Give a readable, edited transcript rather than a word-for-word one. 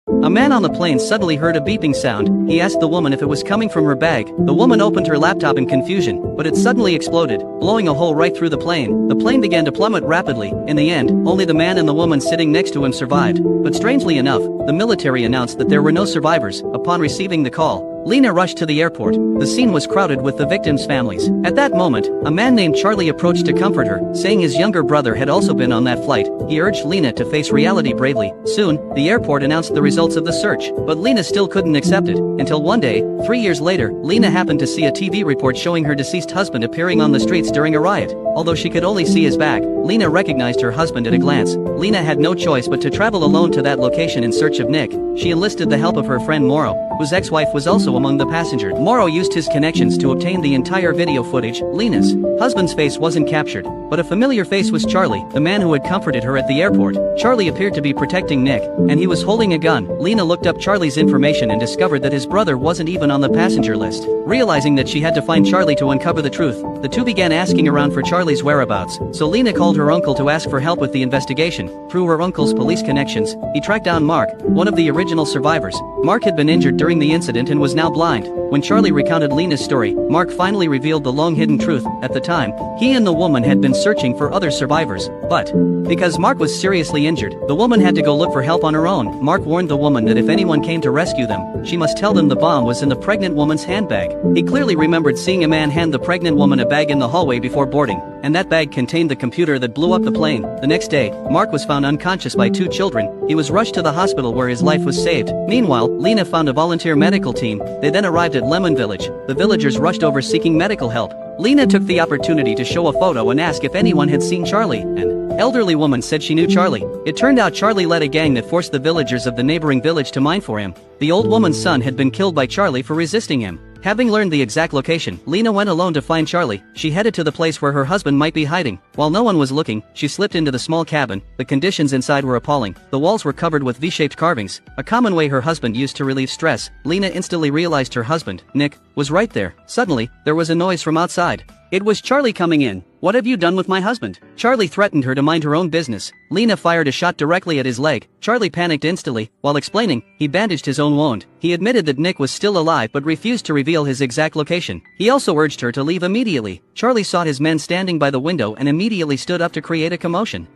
A man on the plane suddenly heard a beeping sound. He asked the woman if it was coming from her bag. The woman opened her laptop in confusion, but it suddenly exploded, blowing a hole right through the plane. The plane began to plummet rapidly. In the end, only the man and the woman sitting next to him survived. But strangely enough, the military announced that there were no survivors. Upon receiving the call, Lena rushed to the airport. The scene was crowded with the victims' families. At that moment, a man named Charlie approached to comfort her, saying his younger brother had also been on that flight. He urged Lena to face reality bravely. Soon, the airport announced the results of the search, but Lena still couldn't accept it, until one day, 3 years later, Lena happened to see a TV report showing her deceased husband appearing on the streets during a riot. Although she could only see his back, Lena recognized her husband at a glance. Lena had no choice but to travel alone to that location in search of Nick. She enlisted the help of her friend Morrow, whose ex-wife was also among the passengers. Morrow used his connections to obtain the entire video footage. Lena's husband's face wasn't captured, but a familiar face was Charlie, the man who had comforted her at the airport. Charlie appeared to be protecting Nick, and he was holding a gun. Lena looked up Charlie's information and discovered that his brother wasn't even on the passenger list. Realizing that she had to find Charlie to uncover the truth, the two began asking around for Charlie's whereabouts, so Lena called her uncle to ask for help with the investigation. Through her uncle's police connections, he tracked down Mark, one of the original survivors. Mark had been injured during the incident and was now blind. When Charlie recounted Lena's story, Mark finally revealed the long-hidden truth. At the time, he and the woman had been searching for other survivors, but because Mark was seriously injured, the woman had to go look for help on her own. Mark warned the woman that if anyone came to rescue them, she must tell them the bomb was in the pregnant woman's handbag. He clearly remembered seeing a man hand the pregnant woman a bag in the hallway before boarding, and that bag contained the computer that blew up the plane. The next day, Mark was found unconscious by two children. He was rushed to the hospital where his life was saved. Meanwhile, Lena found a volunteer medical team. They then arrived at Lemon Village. The villagers rushed over seeking medical help. Lena took the opportunity to show a photo and ask if anyone had seen Charlie. An elderly woman said she knew Charlie. It turned out Charlie led a gang that forced the villagers of the neighboring village to mine for him. The old woman's son had been killed by Charlie for resisting him. Having learned the exact location, Lena went alone to find Charlie. She headed to the place where her husband might be hiding. While no one was looking, she slipped into the small cabin. The conditions inside were appalling. The walls were covered with V-shaped carvings, a common way her husband used to relieve stress. Lena instantly realized her husband, Nick, was right there. Suddenly, there was a noise from outside. It was Charlie coming in. "What have you done with my husband?" Charlie threatened her to mind her own business. Lena fired a shot directly at his leg. Charlie panicked instantly. While explaining, he bandaged his own wound. He admitted that Nick was still alive but refused to reveal his exact location. He also urged her to leave immediately. Charlie saw his men standing by the window and immediately stood up to create a commotion.